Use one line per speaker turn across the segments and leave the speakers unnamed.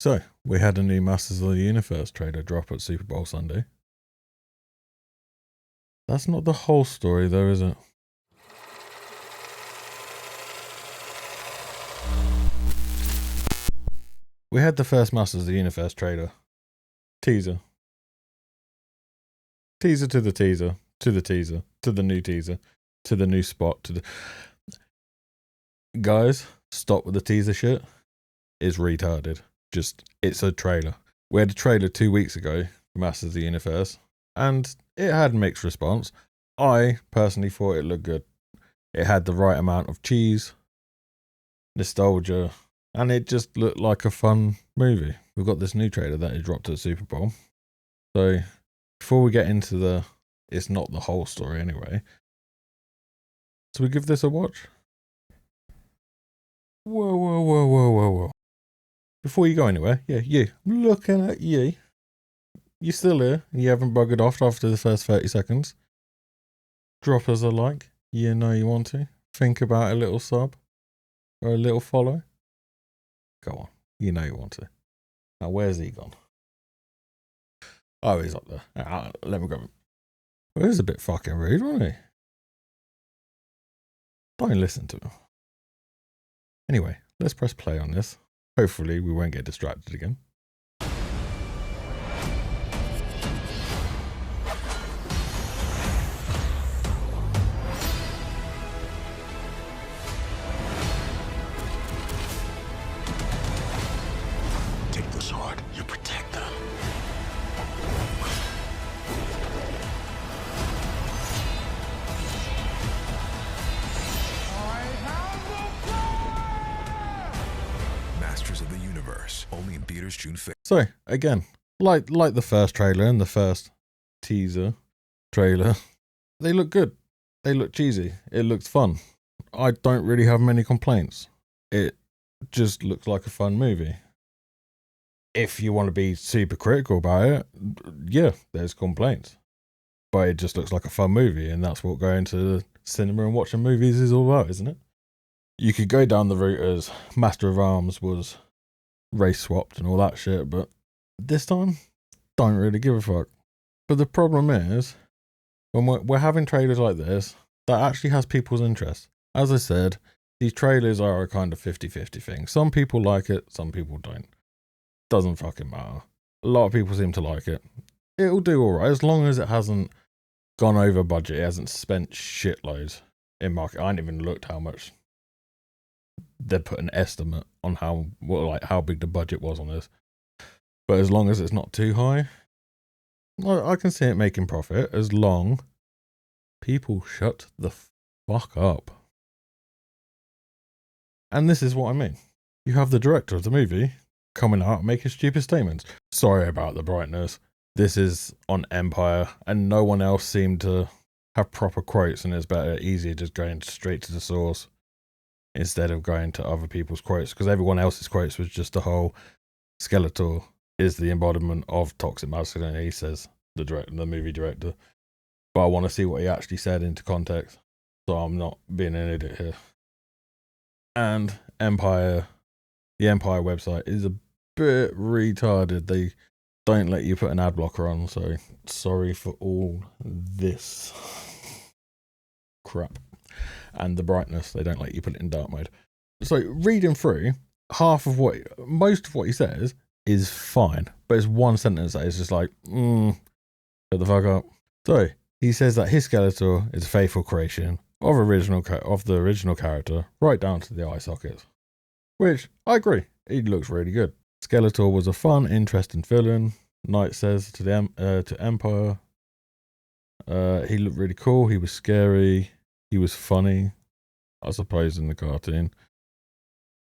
So, we had a new Masters of the Universe trailer drop at Super Bowl Sunday. That's not the whole story though, is it? We had the first Masters of the Universe trailer. Teaser. Teaser to the teaser, to the teaser, to the new teaser, to the new spot, to the... Guys, stop with the teaser shit. It's retarded. It's a trailer. We had a trailer 2 weeks ago for Masters of the Universe, and it had mixed response. I personally thought it looked good. It had the right amount of cheese, nostalgia, and it just looked like a fun movie. We've got this new trailer that is dropped at Super Bowl. So, before we get into it's not the whole story anyway. So we give this a watch? Whoa. Before you go anywhere, yeah, you. I'm looking at you. You still here? You haven't buggered off after the first 30 seconds? Drop us a like. You know you want to. Think about a little sub. Or a little follow. Go on. You know you want to. Now, where's he gone? Oh, he's up there. Let me grab him. Well, he's a bit fucking rude, wasn't he? Don't listen to him. Anyway, let's press play on this. Hopefully, we won't get distracted again.
Take the sword. You protect them. Masters of the Universe. Only in theaters June 5th.
So, again, like the first trailer and the first teaser trailer, they look good. They look cheesy. It looks fun. I don't really have many complaints. It just looks like a fun movie. If you want to be super critical about it, yeah, there's complaints. But it just looks like a fun movie, and that's what going to the cinema and watching movies is all about, isn't it? You could go down the route as Master of Arms was race swapped and all that shit, but this time, don't really give a fuck. But the problem is, when we're having trailers like this, that actually has people's interest. As I said, these trailers are a kind of 50-50 thing. Some people like it, some people don't. Doesn't fucking matter. A lot of people seem to like it. It'll do alright, as long as it hasn't gone over budget, it hasn't spent shitloads in market. I ain't even looked how much they put an estimate on how big the budget was on this. But as long as it's not too high, I can see it making profit, as long people shut the fuck up. And this is what I mean. You have the director of the movie coming out making stupid statements. Sorry about the brightness. This is on Empire, and no one else seemed to have proper quotes, and it's easier just going straight to the source instead of going to other people's quotes, because everyone else's quotes was just the whole Skeletor is the embodiment of toxic masculinity, says the movie director. But I want to see what he actually said into context, so I'm not being an idiot here. And the Empire website is a bit retarded. They don't let you put an ad blocker on, so sorry for all this crap. And the brightness, they don't let you put it in dark mode. So reading through, most of what he says is fine, but it's one sentence that is just like, shut the fuck up. So he says that his Skeletor is a faithful creation of the original character, right down to the eye sockets. Which I agree, he looks really good. Skeletor was a fun, interesting villain. Knight says to Empire. He looked really cool. He was scary. He was funny, I suppose, in the cartoon.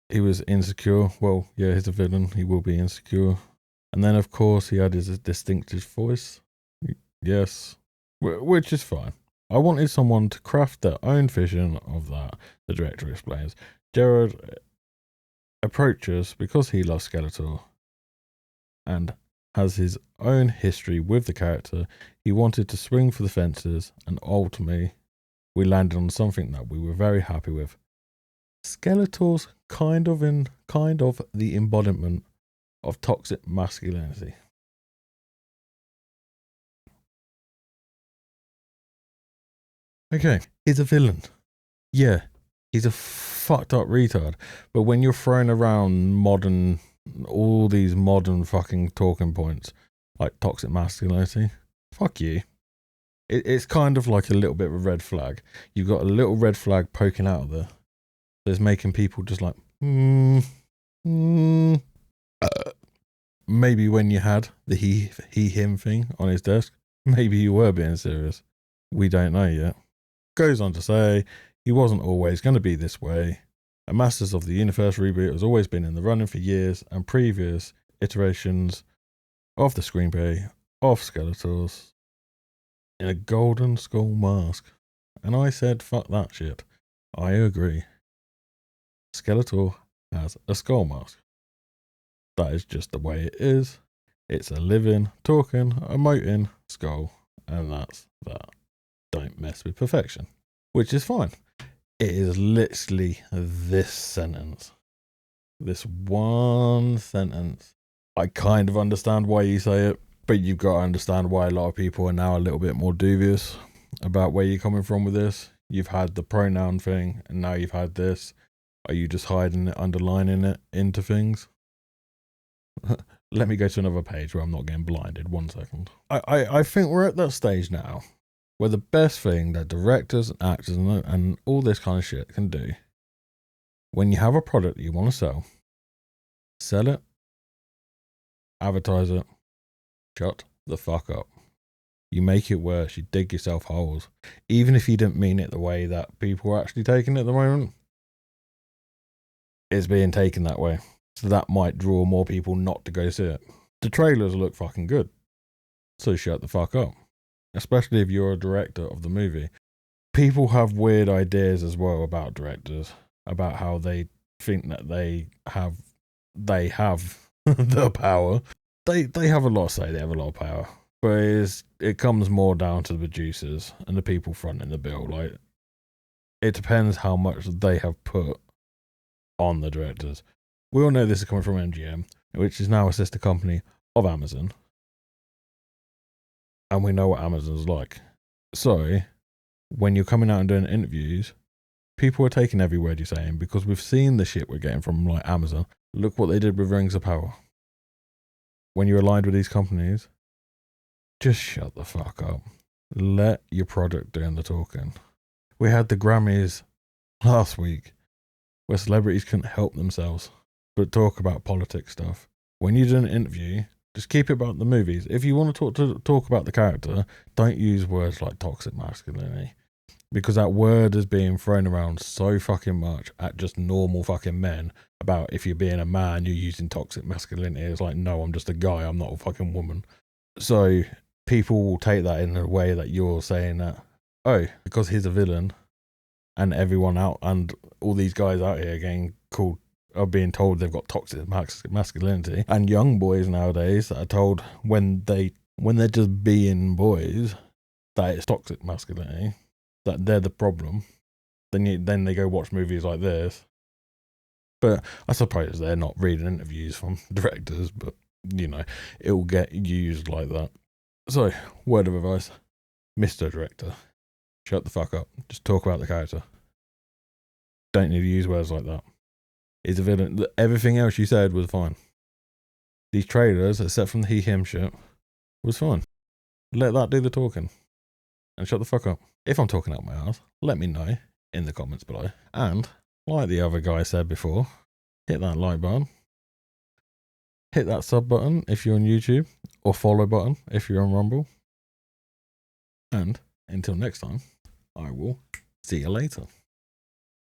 He was insecure. Well, yeah, he's a villain. He will be insecure. And then, of course, he had his distinctive voice. Yes, which is fine. I wanted someone to craft their own vision of that, the director explains. Jared approaches because he loves Skeletor and has his own history with the character. He wanted to swing for the fences, and ultimately we landed on something that we were very happy with. Skeletor's kind of the embodiment of toxic masculinity. Okay, he's a villain. Yeah, he's a fucked up retard. But when you're throwing around all these modern fucking talking points, like toxic masculinity, fuck you. It's kind of like a little bit of a red flag. You've got a little red flag poking out of there. That's making people just like, maybe when you had the him thing on his desk, maybe you were being serious. We don't know yet. Goes on to say, he wasn't always going to be this way. A Masters of the Universe reboot has always been in the running for years, and previous iterations of the screenplay of Skeletor's in a golden skull mask. And I said, fuck that shit. I agree. Skeletor has a skull mask. That is just the way it is. It's a living, talking, emoting skull, and that's that. Don't mess with perfection, which is fine. It is literally this sentence. This one sentence. I kind of understand why you say it, but you've got to understand why a lot of people are now a little bit more dubious about where you're coming from with this. You've had the pronoun thing, and now you've had this. Are you just hiding it, underlining it into things? Let me go to another page where I'm not getting blinded. 1 second. I think we're at that stage now where the best thing that directors and actors and all this kind of shit can do, when you have a product that you want to sell it, advertise it, shut the fuck up. You make it worse. You dig yourself holes. Even if you didn't mean it the way that people are actually taking it at the moment, it's being taken that way. So that might draw more people not to go see it. The trailers look fucking good. So shut the fuck up. Especially if you're a director of the movie. People have weird ideas as well about directors. About how they think that they have the power. They have a lot to say. They have a lot of power. But it comes more down to the producers and the people fronting the bill. Like, it depends how much they have put on the directors. We all know this is coming from MGM, which is now a sister company of Amazon. And we know what Amazon's like. So, when you're coming out and doing interviews, people are taking every word you're saying because we've seen the shit we're getting from like Amazon. Look what they did with Rings of Power. When you're aligned with these companies, just shut the fuck up. Let your product do the talking. We had the Grammys last week where celebrities couldn't help themselves but talk about politics stuff. When you do an interview, just keep it about the movies. If you want to talk about the character, don't use words like toxic masculinity. Because that word is being thrown around so fucking much at just normal fucking men about if you're being a man, you're using toxic masculinity. It's like, no, I'm just a guy. I'm not a fucking woman. So people will take that in a way that you're saying that, oh, because he's a villain and everyone out and all these guys out here getting called are being told they've got toxic masculinity, and young boys nowadays that are told when they're just being boys that it's toxic masculinity, that they're the problem, then they go watch movies like this. But I suppose they're not reading interviews from directors, but you know, it will get used like that. So, word of advice, Mr. Director, shut the fuck up. Just talk about the character. Don't need to use words like that. He's a villain. Everything else you said was fine. These trailers, except from the him shit, was fine. Let that do the talking. And shut the fuck up. If I'm talking out my ass, let me know in the comments below. And, like the other guy said before, hit that like button. Hit that sub button if you're on YouTube. Or follow button if you're on Rumble. And, until next time, I will see you later.